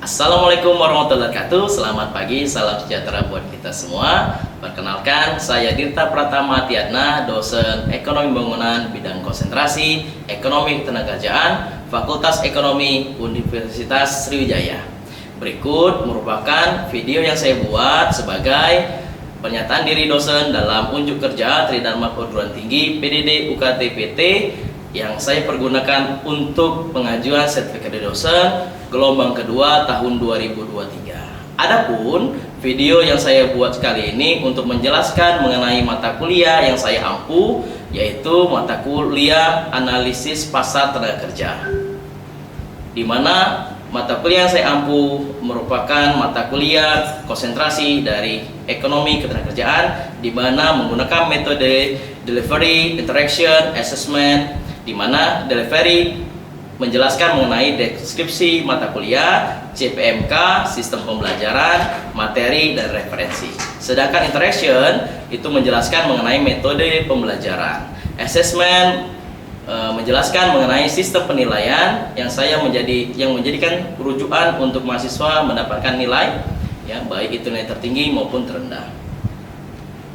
Assalamualaikum warahmatullahi wabarakatuh. Selamat pagi, salam sejahtera buat kita semua. Perkenalkan, saya Dirta Pratama Tiadna, dosen Ekonomi Bangunan bidang konsentrasi Ekonomi Ketenagakerjaan, Fakultas Ekonomi Universitas Sriwijaya. Berikut merupakan video yang saya buat sebagai pernyataan diri dosen dalam unjuk kerja Tridharma Perguruan Tinggi PDD UKT PT yang saya pergunakan untuk pengajuan sertifikat dosen gelombang kedua tahun 2023. Adapun video yang saya buat kali ini untuk menjelaskan mengenai mata kuliah yang saya ampu, yaitu mata kuliah analisis pasar tenaga kerja, di mana mata kuliah yang saya ampu merupakan mata kuliah konsentrasi dari ekonomi ketenagakerjaan, di mana menggunakan metode delivery, interaction, assessment, di mana delivery menjelaskan mengenai deskripsi mata kuliah, CPMK, sistem pembelajaran, materi, dan referensi. Sedangkan interaction itu menjelaskan mengenai metode pembelajaran. Assessment menjelaskan mengenai sistem penilaian yang menjadikan rujukan untuk mahasiswa mendapatkan nilai, ya, baik itu nilai tertinggi maupun terendah.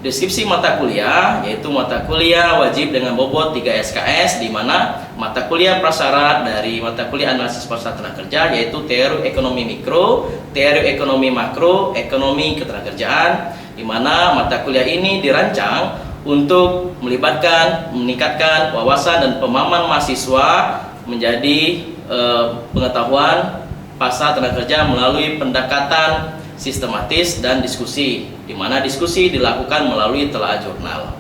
Deskripsi mata kuliah yaitu mata kuliah wajib dengan bobot 3 SKS, di mana mata kuliah prasyarat dari mata kuliah analisis pasar tenaga kerja yaitu teori ekonomi mikro, teori ekonomi makro, ekonomi ketenagakerjaan, di mana mata kuliah ini dirancang untuk meningkatkan wawasan dan pemahaman mahasiswa menjadi pengetahuan pasar tenaga kerja melalui pendekatan sistematis dan diskusi, di mana diskusi dilakukan melalui telaah jurnal.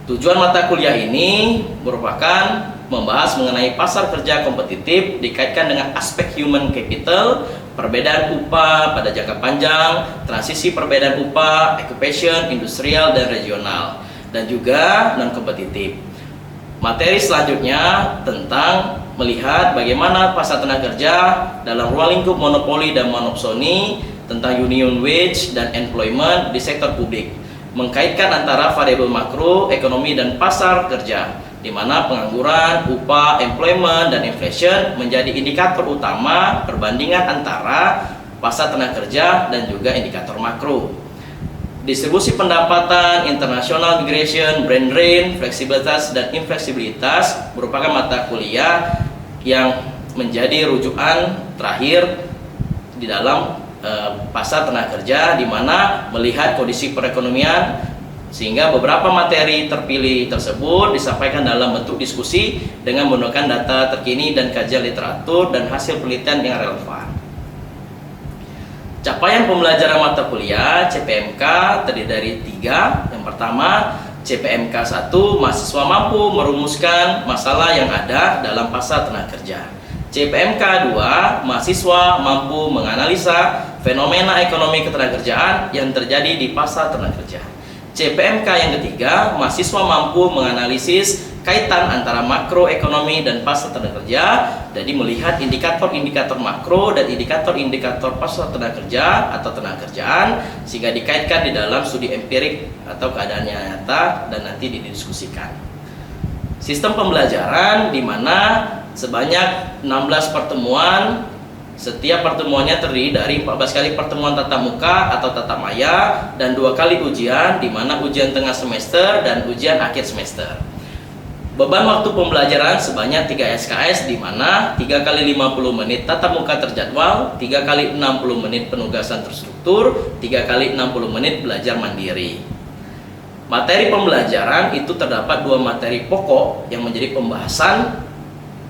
Tujuan mata kuliah ini merupakan membahas mengenai pasar kerja kompetitif dikaitkan dengan aspek human capital, perbedaan upah pada jangka panjang, transisi perbedaan upah, occupation, industrial, dan regional, dan juga non-kompetitif. Materi selanjutnya tentang melihat bagaimana pasar tenaga kerja dalam ruang lingkup monopoli dan monopsoni, tentang union wage dan employment di sektor publik, mengkaitkan antara variabel makro, ekonomi, dan pasar kerja, di mana pengangguran, upah, employment, dan inflation menjadi indikator utama perbandingan antara pasar tenaga kerja dan juga indikator makro. Distribusi pendapatan, international migration, brain drain, fleksibilitas, dan infleksibilitas merupakan mata kuliah yang menjadi rujukan terakhir di dalam pasar tenaga kerja, di mana melihat kondisi perekonomian, sehingga beberapa materi terpilih tersebut disampaikan dalam bentuk diskusi dengan menggunakan data terkini dan kajian literatur dan hasil penelitian yang relevan. Capaian pembelajaran mata kuliah CPMK terdiri dari 3. Yang pertama, CPMK 1, mahasiswa mampu merumuskan masalah yang ada dalam pasar tenaga kerja. CPMK 2, mahasiswa mampu menganalisa fenomena ekonomi ketenagakerjaan yang terjadi di pasar tenaga kerja. CPMK yang ketiga, mahasiswa mampu menganalisis kaitan antara makroekonomi dan pasar tenaga kerja, jadi melihat indikator-indikator makro dan indikator-indikator pasar tenaga kerja atau tenaga kerjaan, sehingga dikaitkan di dalam studi empirik atau keadaan nyata dan nanti didiskusikan. Sistem pembelajaran di mana sebanyak 16 pertemuan, setiap pertemuannya terdiri dari 14 kali pertemuan tatap muka atau tatap maya dan 2 kali ujian, di mana ujian tengah semester dan ujian akhir semester. Beban waktu pembelajaran sebanyak 3 SKS, di mana 3 kali 50 menit tatap muka terjadwal, 3 kali 60 menit penugasan terstruktur, 3 kali 60 menit belajar mandiri. Materi pembelajaran itu terdapat 2 materi pokok yang menjadi pembahasan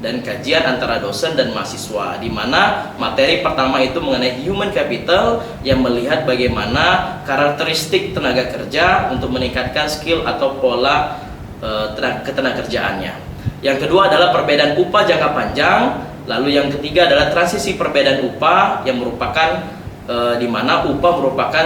dan kajian antara dosen dan mahasiswa, di mana materi pertama itu mengenai human capital yang melihat bagaimana karakteristik tenaga kerja untuk meningkatkan skill atau pola ketenagakerjaannya. Yang kedua adalah perbedaan upah jangka panjang, lalu yang ketiga adalah transisi perbedaan upah yang merupakan di mana upah merupakan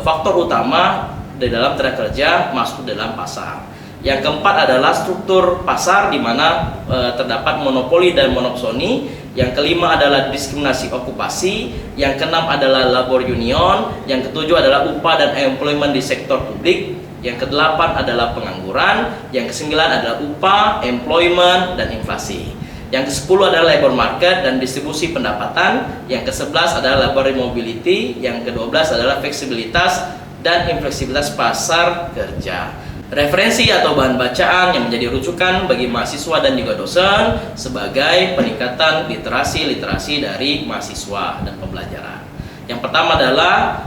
faktor utama di dalam tenaga kerja masuk dalam pasar. Yang keempat adalah struktur pasar, di mana terdapat monopoli dan monopsoni. Yang kelima adalah diskriminasi okupasi. Yang keenam adalah labor union. Yang ketujuh adalah upah dan employment di sektor publik. Yang kedelapan adalah pengangguran. Yang kesembilan adalah upah, employment, dan inflasi. Yang ke-10 adalah labor market dan distribusi pendapatan. Yang ke-11 adalah labor mobility. Yang ke-12 adalah fleksibilitas dan infleksibilitas pasar kerja. Referensi atau bahan bacaan yang menjadi rujukan bagi mahasiswa dan juga dosen sebagai peningkatan literasi dari mahasiswa dan pembelajaran. Yang pertama adalah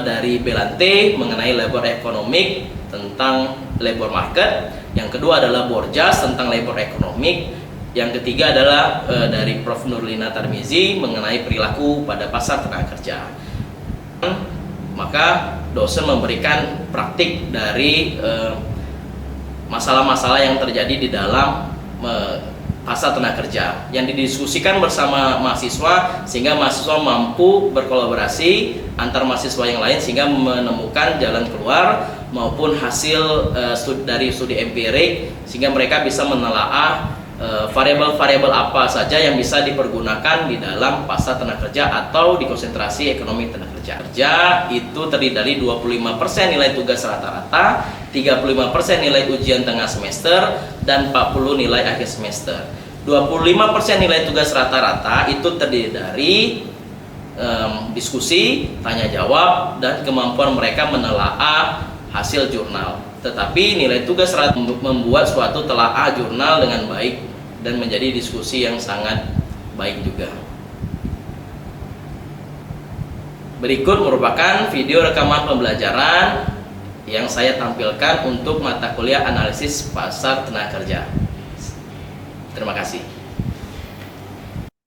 dari Belante mengenai labor economic tentang labor market. Yang kedua adalah Borjas tentang labor economic. Yang ketiga adalah dari Prof. Nurlina Tarmizi mengenai perilaku pada pasar tenaga kerja. Maka dosen memberikan praktik dari masalah-masalah yang terjadi di dalam pasar tenaga kerja yang didiskusikan bersama mahasiswa sehingga mahasiswa mampu berkolaborasi antar mahasiswa yang lain sehingga menemukan jalan keluar maupun hasil dari studi empirik sehingga mereka bisa menelaah variabel-variabel apa saja yang bisa dipergunakan di dalam pasar tenaga kerja atau di konsentrasi ekonomi tenaga kerja. Kerja itu terdiri dari 25% nilai tugas rata-rata, 35% nilai ujian tengah semester, dan 40 nilai akhir semester. 25% nilai tugas rata-rata itu terdiri dari diskusi, tanya jawab, dan kemampuan mereka menelaah hasil jurnal. Tetapi nilai tugas membuat suatu telaah jurnal dengan baik dan menjadi diskusi yang sangat baik juga. Berikut merupakan video rekaman pembelajaran yang saya tampilkan untuk mata kuliah analisis pasar tenaga kerja. Terima kasih.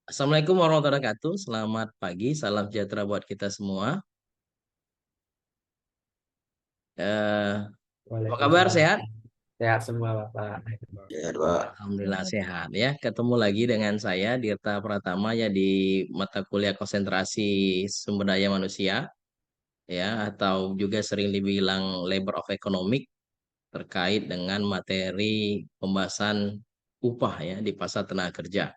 Assalamualaikum warahmatullahi wabarakatuh. Selamat pagi, salam sejahtera buat kita semua. Apa kabar, sehat? Sehat semua Bapak. Alhamdulillah sehat ya. Ketemu lagi dengan saya Dirta Pratama ya di mata kuliah konsentrasi sumber daya manusia ya atau juga sering dibilang labor of economic terkait dengan materi pembahasan upah ya di pasar tenaga kerja.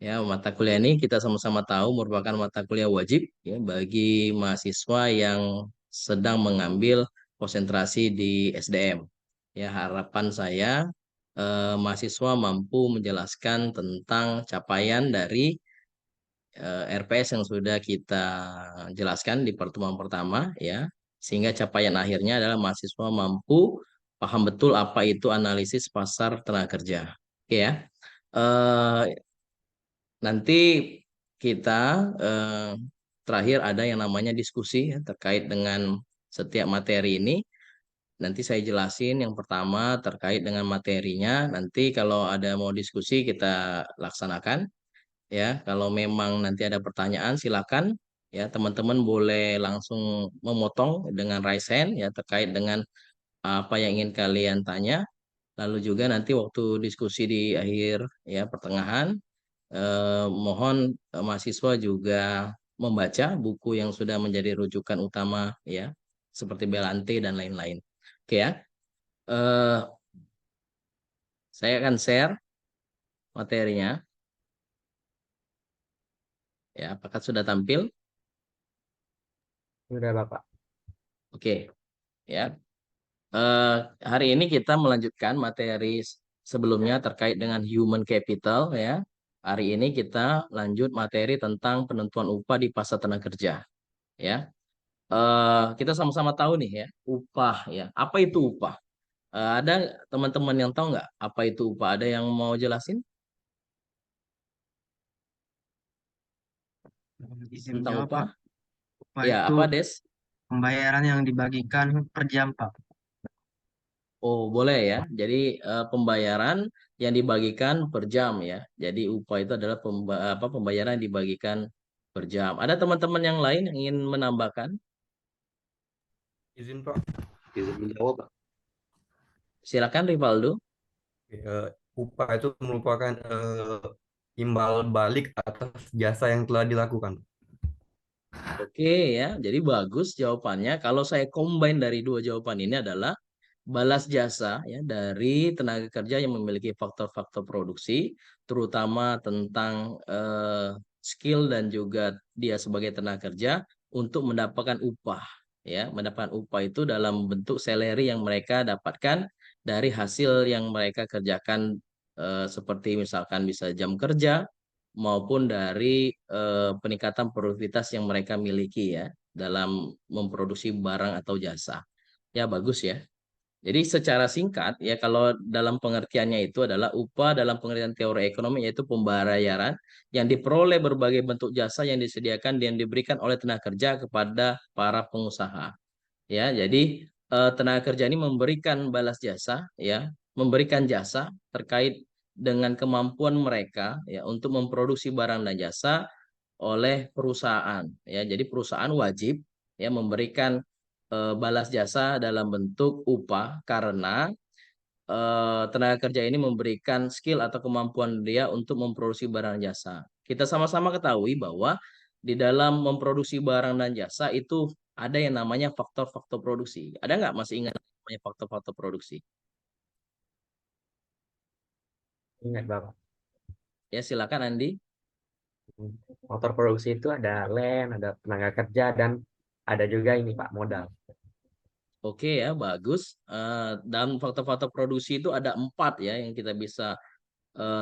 Ya, mata kuliah ini kita sama-sama tahu merupakan mata kuliah wajib ya bagi mahasiswa yang sedang mengambil konsentrasi di SDM. Ya, harapan saya mahasiswa mampu menjelaskan tentang capaian dari RPS yang sudah kita jelaskan di pertemuan pertama ya, sehingga capaian akhirnya adalah mahasiswa mampu paham betul apa itu analisis pasar tenaga kerja. Oke ya. Eh, Nanti kita terakhir ada yang namanya diskusi ya, terkait dengan setiap materi ini. Nanti saya jelasin yang pertama terkait dengan materinya. Nanti kalau ada mau diskusi kita laksanakan ya. Kalau memang nanti ada pertanyaan silakan ya teman-teman boleh langsung memotong dengan raise hand ya terkait dengan apa yang ingin kalian tanya. Lalu juga nanti waktu diskusi di akhir ya pertengahan mohon mahasiswa juga membaca buku yang sudah menjadi rujukan utama ya seperti Belante dan lain-lain. Oke ya. Eh, saya akan share materinya ya. Apakah sudah tampil? Sudah Bapak. Oke ya. Eh, Hari ini kita melanjutkan materi sebelumnya terkait dengan human capital ya. Hari ini kita lanjut materi tentang penentuan upah di pasar tenaga kerja ya. Kita sama-sama tahu nih ya, upah ya. Apa itu upah? Ada teman-teman yang tahu nggak apa itu upah? Ada yang mau jelasin Izin tentang jawab upah? Pak. Upah Ya, itu apa Des? pembayaran yang dibagikan per jam Pak. Oh, boleh ya. Jadi pembayaran yang dibagikan per jam ya. Jadi upah itu adalah pembayaran yang dibagikan per jam. Ada teman-teman yang lain yang ingin menambahkan? Izin Pak, izin menjawab Pak. Silakan Rivaldo. Eh, Upah itu merupakan imbal balik atas jasa yang telah dilakukan. Oke ya, jadi bagus jawabannya. Kalau saya combine dari dua jawaban ini adalah balas jasa ya dari tenaga kerja yang memiliki faktor-faktor produksi, terutama tentang skill dan juga dia sebagai tenaga kerja untuk mendapatkan upah ya, mendapatkan upah itu dalam bentuk salary yang mereka dapatkan dari hasil yang mereka kerjakan seperti misalkan bisa jam kerja maupun dari peningkatan produktivitas yang mereka miliki ya dalam memproduksi barang atau jasa. Ya bagus ya. Jadi secara singkat ya kalau dalam pengertiannya itu adalah upah dalam pengertian teori ekonomi yaitu pembayaran yang diperoleh berbagai bentuk jasa yang disediakan dan diberikan oleh tenaga kerja kepada para pengusaha. Ya, jadi tenaga kerja ini memberikan balas jasa ya, memberikan jasa terkait dengan kemampuan mereka ya untuk memproduksi barang dan jasa oleh perusahaan ya. Jadi perusahaan wajib ya memberikan balas jasa dalam bentuk upah karena tenaga kerja ini memberikan skill atau kemampuan dia untuk memproduksi barang jasa. Kita sama-sama ketahui bahwa di dalam memproduksi barang dan jasa itu ada yang namanya faktor-faktor produksi. Ada nggak masih ingat namanya faktor-faktor produksi? Ingat Bapak. Ya silakan Andi. Motor produksi itu ada land, ada tenaga kerja, dan ada juga ini Pak, modal. Oke ya, bagus. Dan faktor-faktor produksi itu ada 4 ya yang kita bisa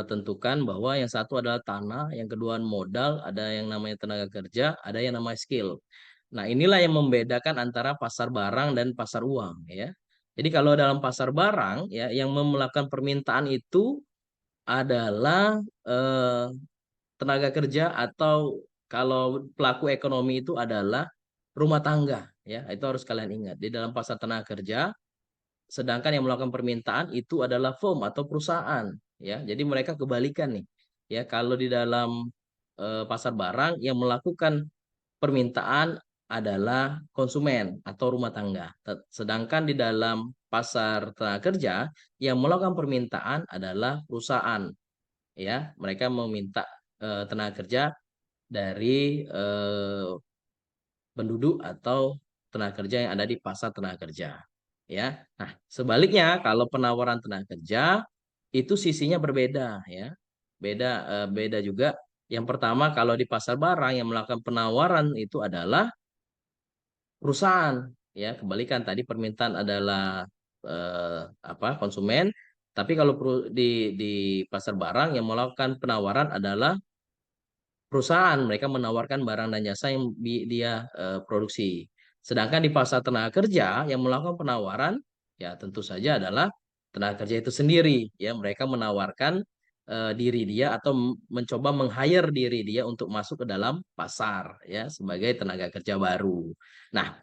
tentukan bahwa yang satu adalah tanah, yang kedua modal, ada yang namanya tenaga kerja, ada yang namanya skill. Nah, inilah yang membedakan antara pasar barang dan pasar uang ya. Jadi kalau dalam pasar barang ya yang melakukan permintaan itu adalah tenaga kerja atau kalau pelaku ekonomi itu adalah rumah tangga ya. Itu harus kalian ingat. Di dalam pasar tenaga kerja sedangkan yang melakukan permintaan itu adalah firm atau perusahaan ya. Jadi mereka kebalikan nih. Ya, kalau di dalam pasar barang yang melakukan permintaan adalah konsumen atau rumah tangga. Sedangkan di dalam pasar tenaga kerja yang melakukan permintaan adalah perusahaan ya. Mereka meminta tenaga kerja dari penduduk atau tenaga kerja yang ada di pasar tenaga kerja ya. Nah, sebaliknya kalau penawaran tenaga kerja itu sisinya berbeda ya. Beda juga. Yang pertama kalau di pasar barang yang melakukan penawaran itu adalah perusahaan ya. Kebalikan tadi permintaan adalah konsumen, tapi kalau di pasar barang yang melakukan penawaran adalah perusahaan, mereka menawarkan barang dan jasa yang dia produksi. Sedangkan di pasar tenaga kerja yang melakukan penawaran, ya tentu saja adalah tenaga kerja itu sendiri. Ya, mereka menawarkan diri dia atau mencoba meng-hire diri dia untuk masuk ke dalam pasar, ya sebagai tenaga kerja baru. Nah,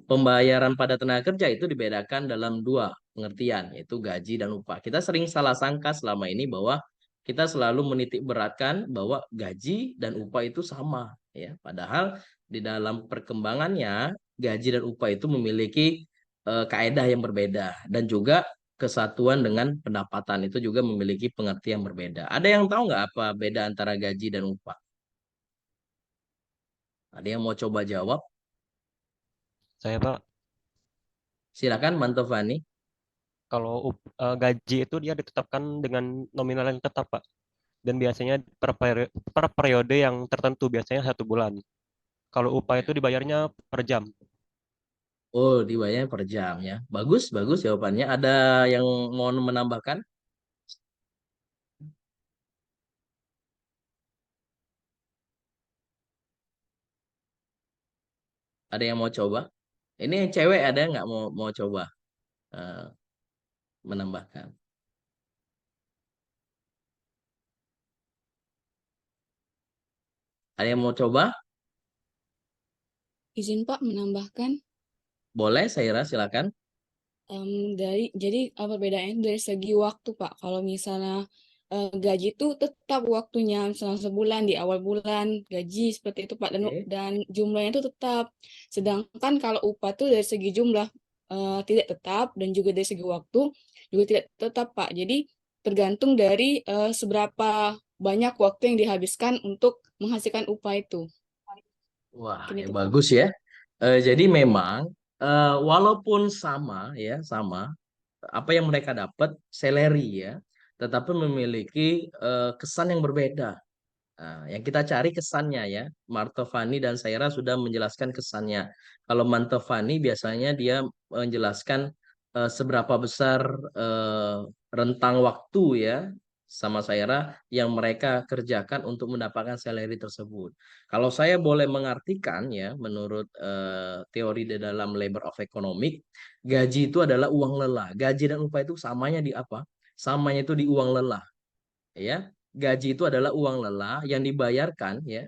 pembayaran pada tenaga kerja itu dibedakan dalam 2 pengertian, yaitu gaji dan upah. Kita sering salah sangka selama ini bahwa kita selalu menitik beratkan bahwa gaji dan upah itu sama ya. Padahal di dalam perkembangannya gaji dan upah itu memiliki kaedah yang berbeda dan juga kesatuan dengan pendapatan itu juga memiliki pengertian berbeda. Ada yang tahu nggak apa beda antara gaji dan upah? Ada yang mau coba jawab? Saya Pak, Silakan Mantovani. kalau gaji itu dia ditetapkan dengan nominal yang tetap Pak, dan biasanya per periode yang tertentu, biasanya 1 bulan. Kalau upah itu dibayarnya per jam. Oh, dibayarnya per jam ya. Bagus, bagus jawabannya. Ada yang mau menambahkan? Ada yang mau coba? Ini cewek ada nggak mau coba eh, menambahkan? Ada yang mau coba? Izin Pak menambahkan, Boleh, Saira, silakan. jadi perbedaannya dari segi waktu Pak. Kalau misalnya gaji itu tetap waktunya, misalnya sebulan di awal bulan gaji seperti itu Pak, dan Oke. dan jumlahnya itu tetap. Sedangkan kalau upah itu dari segi jumlah tidak tetap, dan juga dari segi waktu juga tidak tetap Pak. Jadi tergantung dari seberapa banyak waktu yang dihabiskan untuk menghasilkan upah itu. Wah, Mungkin ya itu Pak. bagus ya. Jadi memang walaupun sama ya, sama apa yang mereka dapat salary ya, tetapi memiliki kesan yang berbeda. Nah, yang kita cari kesannya ya. Martovani dan Saira sudah menjelaskan kesannya. Kalau Mantovani biasanya dia menjelaskan seberapa besar rentang waktu ya sama saya yang mereka kerjakan untuk mendapatkan salary tersebut. Kalau saya boleh mengartikan ya, menurut teori di dalam labor of economic, gaji itu adalah uang lelah. Gaji dan upah itu samanya di apa? Samanya itu di uang lelah, ya. Gaji itu adalah uang lelah yang dibayarkan ya,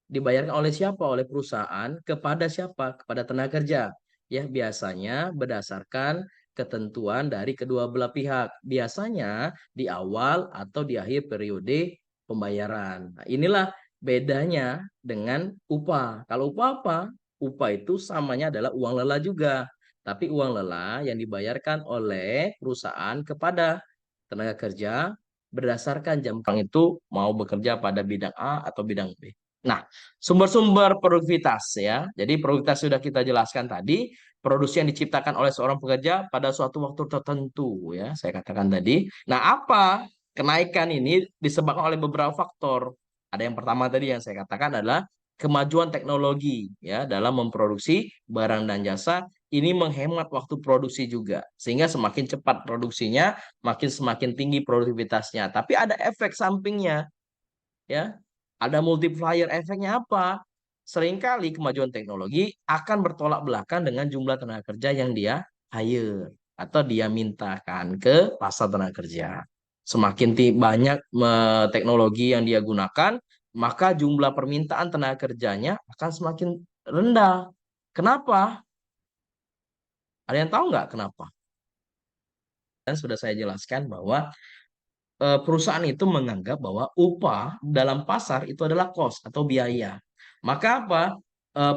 dibayarkan oleh siapa? Oleh perusahaan kepada siapa? Kepada tenaga kerja. Ya, biasanya berdasarkan ketentuan dari kedua belah pihak. Biasanya di awal atau di akhir periode pembayaran. Nah, inilah bedanya dengan upah. Kalau upah apa? Upah itu samanya adalah uang lelah juga. Tapi uang lelah yang dibayarkan oleh perusahaan kepada tenaga kerja berdasarkan jam kerja itu mau bekerja pada bidang A atau bidang B. Nah, sumber-sumber produktivitas ya. Jadi produktivitas sudah kita jelaskan tadi, produksi yang diciptakan oleh seorang pekerja pada suatu waktu tertentu ya, saya katakan tadi. Nah, apa kenaikan ini disebabkan oleh beberapa faktor. Ada yang pertama tadi yang saya katakan adalah kemajuan teknologi ya dalam memproduksi barang dan jasa. Ini menghemat waktu produksi juga, sehingga semakin cepat produksinya, semakin tinggi produktivitasnya. Tapi ada efek sampingnya ya. Ada multiplier efeknya apa? Seringkali kemajuan teknologi akan bertolak belakang dengan jumlah tenaga kerja yang dia hire atau dia mintakan ke pasar tenaga kerja. Semakin banyak teknologi yang dia gunakan, maka jumlah permintaan tenaga kerjanya akan semakin rendah. Kenapa? Ada yang tahu nggak kenapa? Dan sudah saya jelaskan bahwa perusahaan itu menganggap bahwa upah dalam pasar itu adalah cost atau biaya. Maka apa?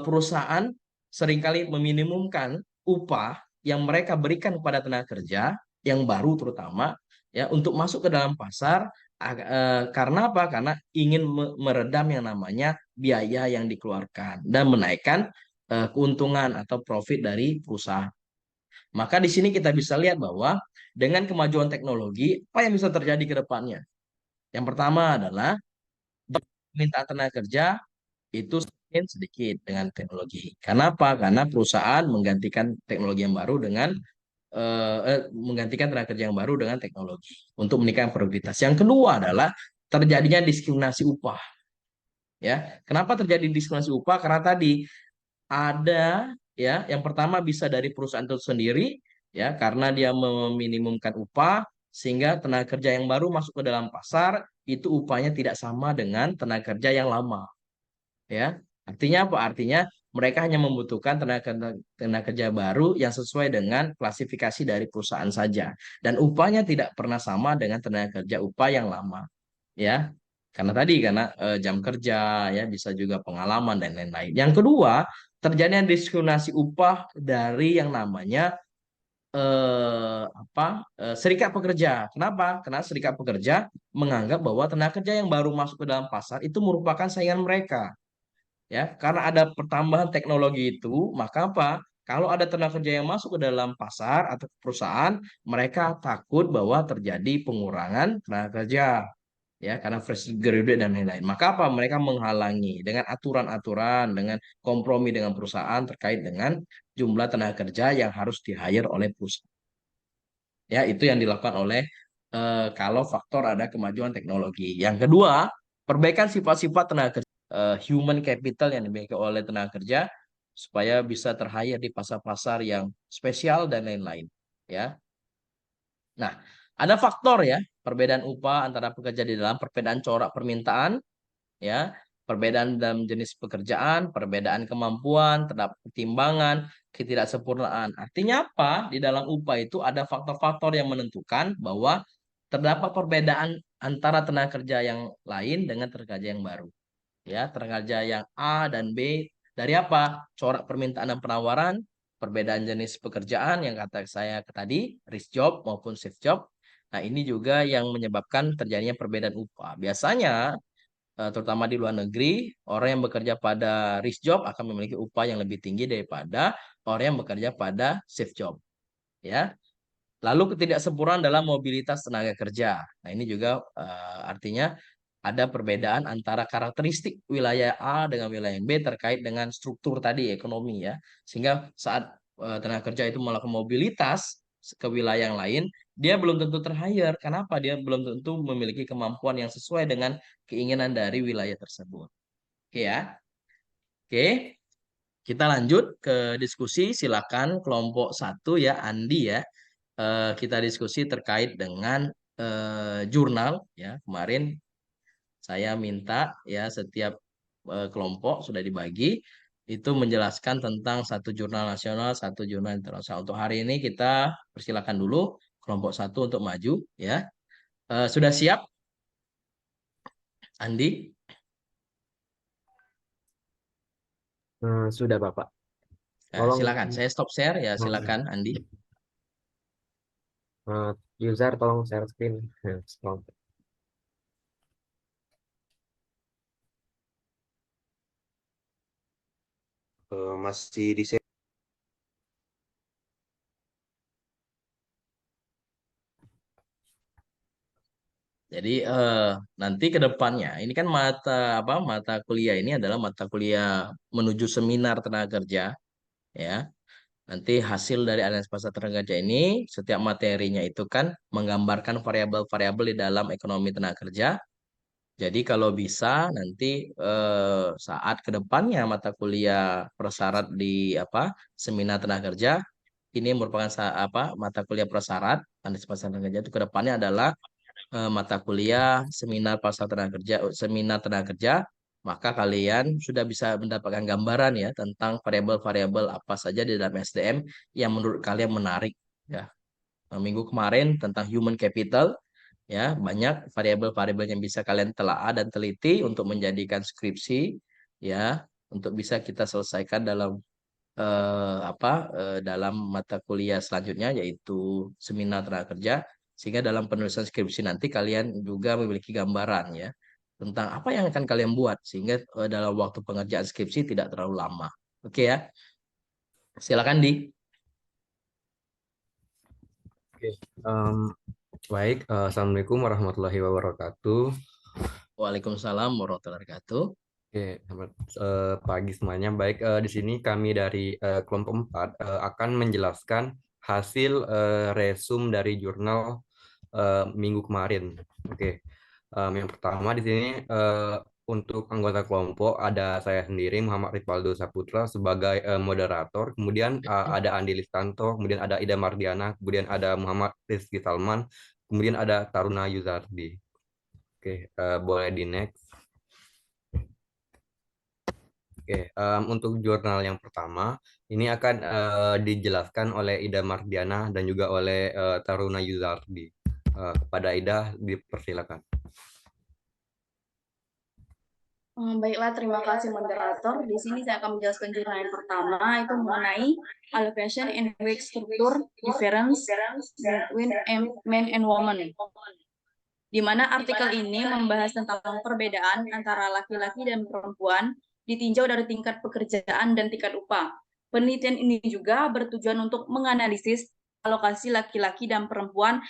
Perusahaan seringkali meminimumkan upah yang mereka berikan kepada tenaga kerja yang baru terutama ya untuk masuk ke dalam pasar karena apa? Karena ingin meredam yang namanya biaya yang dikeluarkan dan menaikkan keuntungan atau profit dari perusahaan. Maka di sini kita bisa lihat bahwa dengan kemajuan teknologi, apa yang bisa terjadi ke depannya? Yang pertama adalah permintaan tenaga kerja itu semakin sedikit dengan teknologi. Kenapa? Karena perusahaan menggantikan teknologi yang baru dengan menggantikan tenaga kerja yang baru dengan teknologi untuk meningkatkan produktivitas. Yang kedua adalah terjadinya diskriminasi upah. Ya, kenapa terjadi diskriminasi upah? Karena tadi ada ya, yang pertama bisa dari perusahaan itu sendiri ya, karena dia meminimumkan upah sehingga tenaga kerja yang baru masuk ke dalam pasar itu upahnya tidak sama dengan tenaga kerja yang lama. Ya, artinya apa? Artinya mereka hanya membutuhkan tenaga kerja baru yang sesuai dengan klasifikasi dari perusahaan saja dan upahnya tidak pernah sama dengan tenaga kerja upah yang lama. Ya, karena jam kerja ya bisa juga pengalaman dan lain-lain. Yang kedua, terjadinya diskriminasi upah dari yang namanya serikat pekerja. Kenapa? Karena serikat pekerja menganggap bahwa tenaga kerja yang baru masuk ke dalam pasar itu merupakan saingan mereka. Ya, karena ada pertambahan teknologi itu, maka apa? Kalau ada tenaga kerja yang masuk ke dalam pasar atau perusahaan, mereka takut bahwa terjadi pengurangan tenaga kerja ya karena fresh graduate dan lain-lain. Maka apa? Mereka menghalangi dengan aturan-aturan, dengan kompromi dengan perusahaan terkait dengan jumlah tenaga kerja yang harus di-hire oleh perusahaan. Ya, itu yang dilakukan oleh kalau faktor ada kemajuan teknologi. Yang kedua, perbaikan sifat-sifat tenaga kerja, human capital yang dimiliki oleh tenaga kerja supaya bisa ter-hire di pasar-pasar yang spesial dan lain-lain. Ya. Nah, ada faktor ya, perbedaan upah antara pekerja di dalam perbedaan corak permintaan, ya, perbedaan dalam jenis pekerjaan, perbedaan kemampuan, terdapat ketimbangan, ketidaksempurnaan. Artinya apa? Di dalam upah itu ada faktor-faktor yang menentukan bahwa terdapat perbedaan antara tenaga kerja yang lain dengan tenaga kerja yang baru. Ya, tenaga kerja yang A dan B dari apa? Corak permintaan dan penawaran, perbedaan jenis pekerjaan yang kata saya tadi, risk job maupun shift job. Nah, ini juga yang menyebabkan terjadinya perbedaan upah. Biasanya, terutama di luar negeri, orang yang bekerja pada risk job akan memiliki upah yang lebih tinggi daripada orang yang bekerja pada shift job. Ya. Lalu ketidaksempurnaan dalam mobilitas tenaga kerja. Nah, ini juga artinya ada perbedaan antara karakteristik wilayah A dengan wilayah B terkait dengan struktur tadi ekonomi ya. Sehingga saat tenaga kerja itu melakukan mobilitas ke wilayah yang lain, dia belum tentu ter-hire. Kenapa? Dia belum tentu memiliki kemampuan yang sesuai dengan keinginan dari wilayah tersebut. Oke ya. Oke, kita lanjut ke diskusi. Silakan kelompok 1 ya, Andi ya. Kita diskusi terkait dengan jurnal ya. Kemarin saya minta ya setiap kelompok sudah dibagi itu menjelaskan tentang satu jurnal nasional, satu jurnal internasional. Untuk hari ini kita persilakan dulu kelompok 1 untuk maju ya. Sudah siap, Andi? Sudah Bapak. Nah, Tolong silakan. Saya stop share ya. Silakan, Andi. user tolong share screen. Scroll. Masih di Jadi nanti ke depannya ini kan mata kuliah ini adalah mata kuliah menuju seminar tenaga kerja ya. Nanti hasil dari analisis pasar tenaga kerja ini setiap materinya itu kan menggambarkan variabel-variabel di dalam ekonomi tenaga kerja. Jadi kalau bisa nanti saat ke depannya mata kuliah prasyarat di seminar tenaga kerja ini merupakan mata kuliah prasyarat analisis pasar tenaga kerja itu ke depannya adalah mata kuliah seminar tenaga kerja, maka kalian sudah bisa mendapatkan gambaran ya tentang variabel-variabel apa saja di dalam SDM yang menurut kalian menarik ya. Minggu kemarin tentang human capital ya, banyak variabel-variabel yang bisa kalian telaah dan teliti untuk menjadikan skripsi ya, untuk bisa kita selesaikan dalam mata kuliah selanjutnya yaitu seminar tenaga kerja, sehingga dalam penulisan skripsi nanti kalian juga memiliki gambaran ya tentang apa yang akan kalian buat sehingga dalam waktu pengerjaan skripsi tidak terlalu lama. Oke ya, silakan Di. Oke, baik. Assalamualaikum warahmatullahi wabarakatuh. Waalaikumsalam warahmatullahi wabarakatuh. Oke, selamat pagi semuanya. Baik, di sini kami dari kelompok 4 akan menjelaskan hasil resum dari jurnal minggu kemarin. Oke, yang pertama di sini untuk anggota kelompok ada saya sendiri Muhammad Ripaldo Saputra sebagai moderator, kemudian ada Andi Listanto, kemudian ada Ida Mardiana, kemudian ada Muhammad Rizky Salman, kemudian ada Taruna Yuzardi. Oke, boleh di next. Oke, untuk jurnal yang pertama ini akan dijelaskan oleh Ida Mardiana dan juga oleh Taruna Yuzardi. Kepada Ida dipersilakan. Baiklah, terima kasih moderator. Di sini saya akan menjelaskan jurnal yang pertama, itu mengenai allocation and wage structure difference between men and women. Di mana artikel ini membahas tentang perbedaan antara laki-laki dan perempuan ditinjau dari tingkat pekerjaan dan tingkat upah. Penelitian ini juga bertujuan untuk menganalisis alokasi laki-laki dan perempuan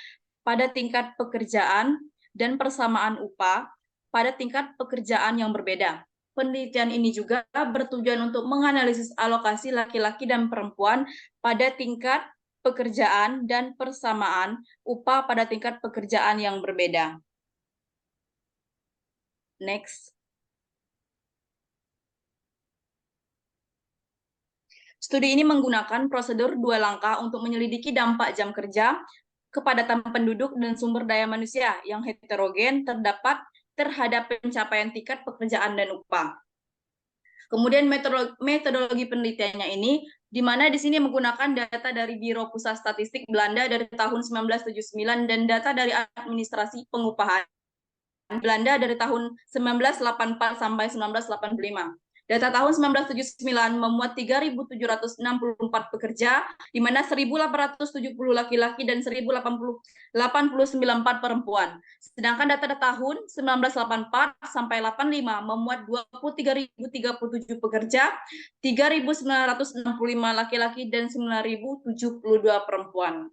pada tingkat pekerjaan dan persamaan upah pada tingkat pekerjaan yang berbeda. Penelitian ini juga bertujuan untuk menganalisis alokasi laki-laki dan perempuan pada tingkat pekerjaan dan persamaan upah pada tingkat pekerjaan yang berbeda. Next. Studi ini menggunakan prosedur 2 langkah untuk menyelidiki dampak jam kerja, kepadatan penduduk, dan sumber daya manusia yang heterogen terdapat terhadap pencapaian tingkat pekerjaan dan upah. Kemudian metodologi penelitiannya ini, di mana di sini menggunakan data dari Biro Pusat Statistik Belanda dari tahun 1979 dan data dari administrasi pengupahan Belanda dari tahun 1984 sampai 1985. Data tahun 1979 memuat 3.764 pekerja, di mana 1.870 laki-laki dan 1.089 perempuan. Sedangkan data tahun 1984 sampai 85 memuat 23.037 pekerja, 3.965 laki-laki dan 9.072 perempuan.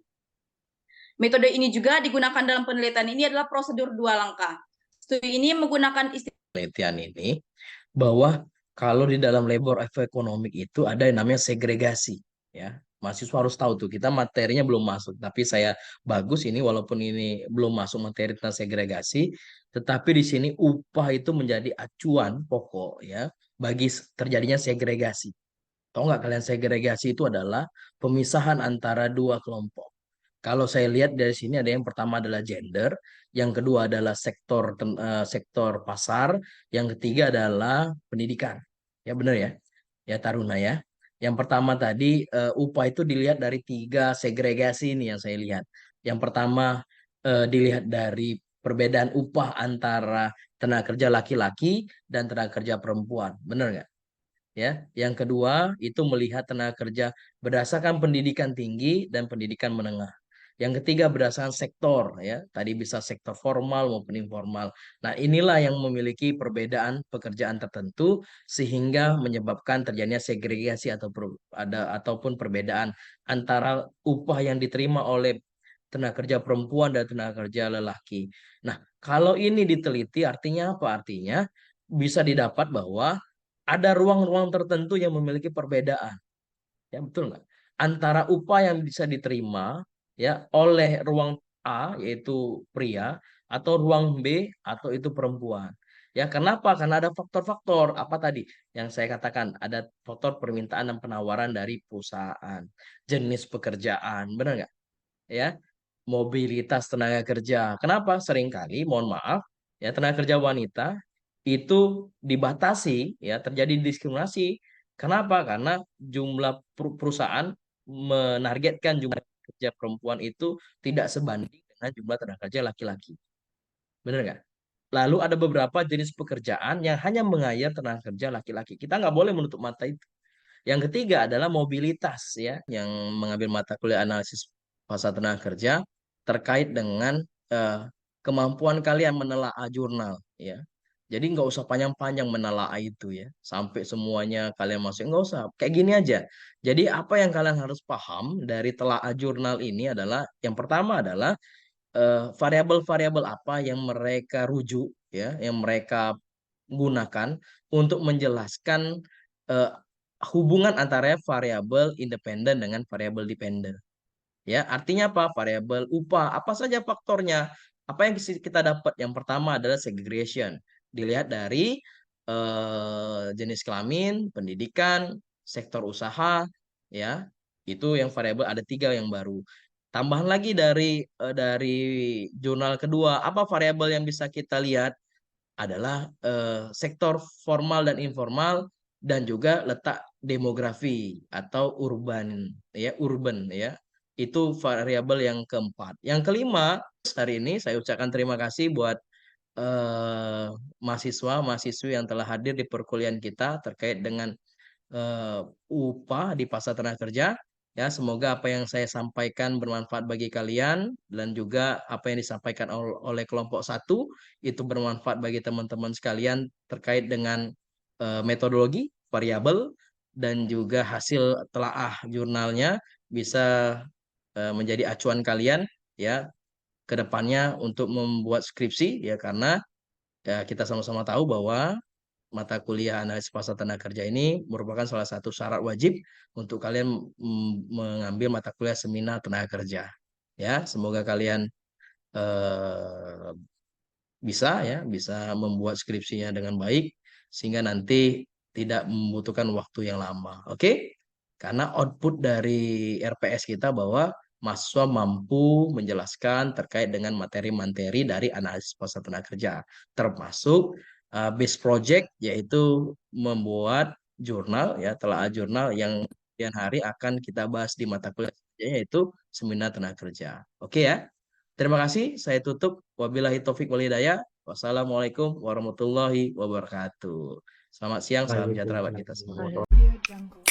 Metode ini juga digunakan dalam penelitian ini adalah prosedur 2 langkah. Studi ini menggunakan penelitian ini bahwa kalau di dalam labor economic itu ada yang namanya segregasi ya. Mahasiswa harus tahu tuh, kita materinya belum masuk, tapi saya bagus ini walaupun ini belum masuk materi tentang segregasi, tetapi di sini upah itu menjadi acuan pokok ya bagi terjadinya segregasi. Tahu nggak kalian segregasi itu adalah pemisahan antara dua kelompok. Kalau saya lihat dari sini ada yang pertama adalah gender, yang kedua adalah sektor pasar, yang ketiga adalah pendidikan. Ya benar ya, ya Taruna ya. Yang pertama tadi upah itu dilihat dari 3 segregasi ini yang saya lihat. Yang pertama dilihat dari perbedaan upah antara tenaga kerja laki-laki dan tenaga kerja perempuan. Benar nggak? Ya, yang kedua itu melihat tenaga kerja berdasarkan pendidikan tinggi dan pendidikan menengah. Yang ketiga berdasarkan sektor ya, tadi bisa sektor formal maupun informal. Nah, inilah yang memiliki perbedaan pekerjaan tertentu sehingga menyebabkan terjadinya segregasi ataupun perbedaan antara upah yang diterima oleh tenaga kerja perempuan dan tenaga kerja lelaki. Nah, kalau ini diteliti artinya apa? Artinya bisa didapat bahwa ada ruang-ruang tertentu yang memiliki perbedaan. Ya, betul nggak? Antara upah yang bisa diterima ya oleh ruang A yaitu pria atau ruang B atau itu perempuan. Ya, kenapa? Karena ada faktor-faktor apa tadi yang saya katakan, ada faktor permintaan dan penawaran dari perusahaan, jenis pekerjaan, benar nggak? Ya, mobilitas tenaga kerja. Kenapa? Seringkali, mohon maaf, ya tenaga kerja wanita itu dibatasi, ya terjadi diskriminasi. Kenapa? Karena jumlah perusahaan menargetkan jumlah kerja perempuan itu tidak sebanding dengan jumlah tenaga kerja laki-laki. Benar nggak? Lalu ada beberapa jenis pekerjaan yang hanya meng-hire tenaga kerja laki-laki. Kita nggak boleh menutup mata itu. Yang ketiga adalah mobilitas ya, yang mengambil mata kuliah analisis pasar tenaga kerja terkait dengan eh, kemampuan kalian menelaah jurnal ya. Jadi nggak usah panjang-panjang menelaah itu ya, sampai semuanya kalian masuk, nggak usah. Kayak gini aja. Jadi apa yang kalian harus paham dari telaah jurnal ini adalah yang pertama adalah variabel-variabel apa yang mereka rujuk ya, yang mereka gunakan untuk menjelaskan eh, hubungan antara variabel independen dengan variabel dependen. Ya, artinya apa? Variabel upah. Apa saja faktornya? Apa yang kita dapat? Yang pertama adalah segregation. Dilihat dari jenis kelamin, pendidikan, sektor usaha, ya. Itu yang variabel ada 3 yang baru. Tambahan lagi dari jurnal kedua, apa variabel yang bisa kita lihat? Adalah sektor formal dan informal dan juga letak demografi atau urban ya. Itu variabel yang keempat. Yang kelima, hari ini saya ucapkan terima kasih buat mahasiswa-mahasiswi yang telah hadir di perkuliahan kita terkait dengan upah di pasar tenaga kerja. Ya, semoga apa yang saya sampaikan bermanfaat bagi kalian dan juga apa yang disampaikan oleh kelompok 1 itu bermanfaat bagi teman-teman sekalian terkait dengan metodologi, variabel dan juga hasil telaah jurnalnya bisa menjadi acuan kalian ya ke depannya untuk membuat skripsi ya, karena ya kita sama-sama tahu bahwa mata kuliah analisis pasar tenaga kerja ini merupakan salah satu syarat wajib untuk kalian mengambil mata kuliah seminar tenaga kerja. Ya, semoga kalian eh, bisa membuat skripsinya dengan baik sehingga nanti tidak membutuhkan waktu yang lama. Oke? Karena output dari RPS kita bahwa mahasiswa mampu menjelaskan terkait dengan materi-materi dari analisis pasar tenaga kerja, termasuk base project yaitu membuat jurnal ya, telaah jurnal yang kemudian hari akan kita bahas di mata kuliah yaitu seminar tenaga kerja. Oke ya. Terima kasih, saya tutup. Wabillahi taufik wal hidayah. Wassalamualaikum warahmatullahi wabarakatuh. Selamat siang, salam sejahtera bagi kita semua. Waalaikumsalam.